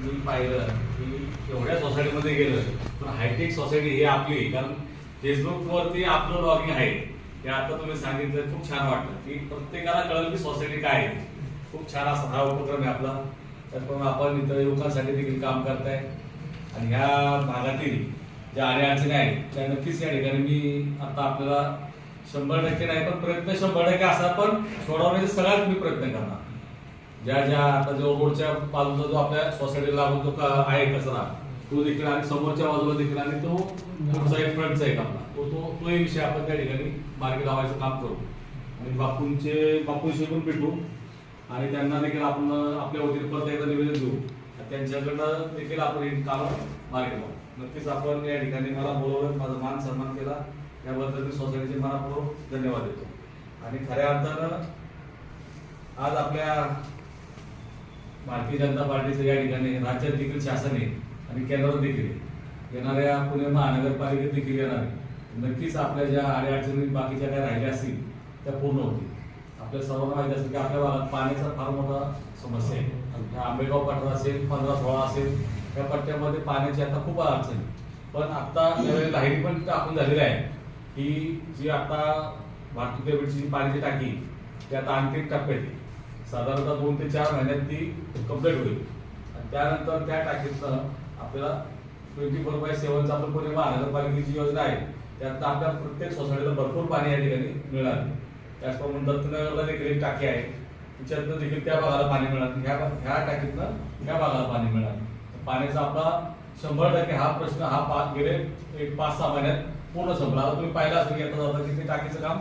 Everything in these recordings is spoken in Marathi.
मी पाहिलं की एवढ्या सोसायटीमध्ये गेलं पण हायटेक सोसायटी ही आपली, कारण फेसबुकवरती आपलं लॉगिंग आहे ते आता तुम्ही सांगितलं, खूप छान वाटलं की प्रत्येकाला कळलं की सोसायटी काय आहे. खूप छान असा हा उपक्रम आहे आपला. त्याचप्रमाणे आपण इथं युवकांसाठी देखील काम करताय आणि ह्या भागातील ज्या अडचणी आहेत त्या नक्कीच या ठिकाणी मी आता आपल्याला 100% नाही पण प्रयत्न 100% असा पण सोडवण्याचा सगळ्यात मी प्रयत्न करणार. ज्या ज्या आता जो रोडच्या बाजूचा जो आपल्या सोसायटीला लागून जो आहे कचरा तो देखील आणि समोरच्या बाजूला देखील आणि तो पुढचा एक फ्रंटचा एक आपला तोही विषय आपण त्या ठिकाणी मार्गी लावायचं काम करू आणि बापूंशी पण भेटू आणि त्यांना देखील आपण आपल्या वतीने परत एकदा निवेदन देऊ. त्यांच्याकडनं देखील आपण हे काम मार्गी लावू. नक्कीच आपण या ठिकाणी मला बोलवलं, माझा मान सन्मान केला, याबद्दल मी सोसायटीचे मनापूर्वक धन्यवाद देतो. आणि खऱ्या अर्थानं आज आपल्या भारतीय जनता पार्टीचं या ठिकाणी राज्यात देखील शासन आहे आणि केंद्रात देखील येणाऱ्या पुणे महानगरपालिकेत देखील येणार आहे. नक्कीच आपल्या ज्या अडचणी बाकीच्या काय राहिल्या असतील त्या पूर्ण होतील. आपल्या सर्वांना माहिती असेल की आपल्या भागात पाण्याचा फार मोठा समस्या आहे. आंबेगाव पठार असेल, 15-16 असेल, या पट्ट्यामध्ये पाण्याची आता खूप अडचण आहे. पण आता लाईट पण टाकून झालेली आहे की जी आता वाहतूक डेबिटची पाण्याची टाकी ती आता अंतिम टप्प्यात आहे. साधारणतः 2 ते 4 महिन्यात ती कंप्लीट होईल आणि त्यानंतर त्या टाकीतनं आपल्याला 24/7 आपण पुणे महानगरपालिकेची योजना आहे त्यात आपल्या प्रत्येक सोसायटीला भरपूर पाणी या ठिकाणी मिळणार. त्याचप्रमाणे दत्तनगरला देखील एक टाकी आहे, तिच्यातनं देखील त्या भागाला पाणी मिळणार, ह्या टाकीतनं ह्या भागाला पाणी मिळणार. पाण्याचा आपला 100% हा प्रश्न हा गेले 5-6 महिन्यात पूर्ण संपला. आता तुम्ही पाहिला असेल की आता जाता की ते टाकीचं काम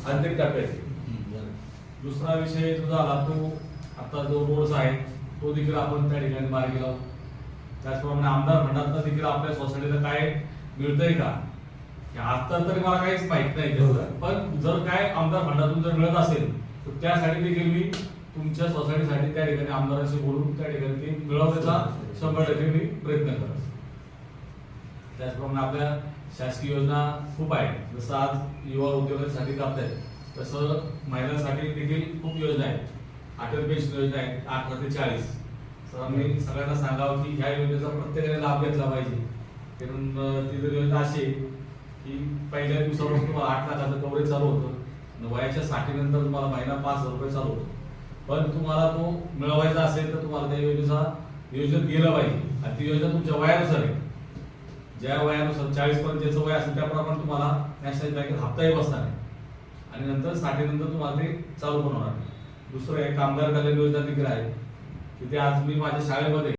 अंतिम टप्प्यात आहे. दुसरा विषय जो झाला तो आता जो रोडचा आहे तो देखील आपण त्या ठिकाणी मार्गी लावू. त्याचप्रमाणे आमदार फंडातनं देखील आपल्या सोसायटीला काय मिळतंय का आता तरी मला काहीच माहित नाही, पण जर काय आमदार फंडातून जर मिळत असेल तर त्यासाठी देखील मी तुमच्या सोसायटीसाठी त्या ठिकाणी आमदारांशी बोलून त्या ठिकाणी ते मिळवण्याचा 100% मी प्रयत्न करतो. त्याचप्रमाणे आपल्या शासकीय योजना खूप आहेत. जसं आज युवा उद्योगांसाठी करतायत तसं महिलांसाठी देखील खूप योजना आहेत. अटल पेन्शन योजना आहे 18 ते 40. तर मी सगळ्यांना सांगावं की ह्या योजनेचा प्रत्येकाने लाभ घेतला पाहिजे. कारण ती जर योजना अशी की पहिल्या दिवसापासून तुम्हाला 8 लाखाचं कव्हरेज चालू होतं, वयाच्या 60 नंतर तुम्हाला महिना 5,000 रुपये चालू होतो. पण तुम्हाला तो मिळवायचा असेल तर तुम्हाला त्या योजनेत गेलं पाहिजे आणि ती योजना तुमच्या वयानुसार आहे. ज्या वयानुसार 40 पर्यंत ज्याचं वय असेल त्याप्रमाणे तुम्हाला नॅशनल बँकेत हप्ताही बसणार आहे आणि नंतर 60 नंतर तुम्हाला ते चालू पण होणार. दुसरं एक कामगार कल्याण योजना देखील आहे की ते आज मी माझ्या शाळेमध्ये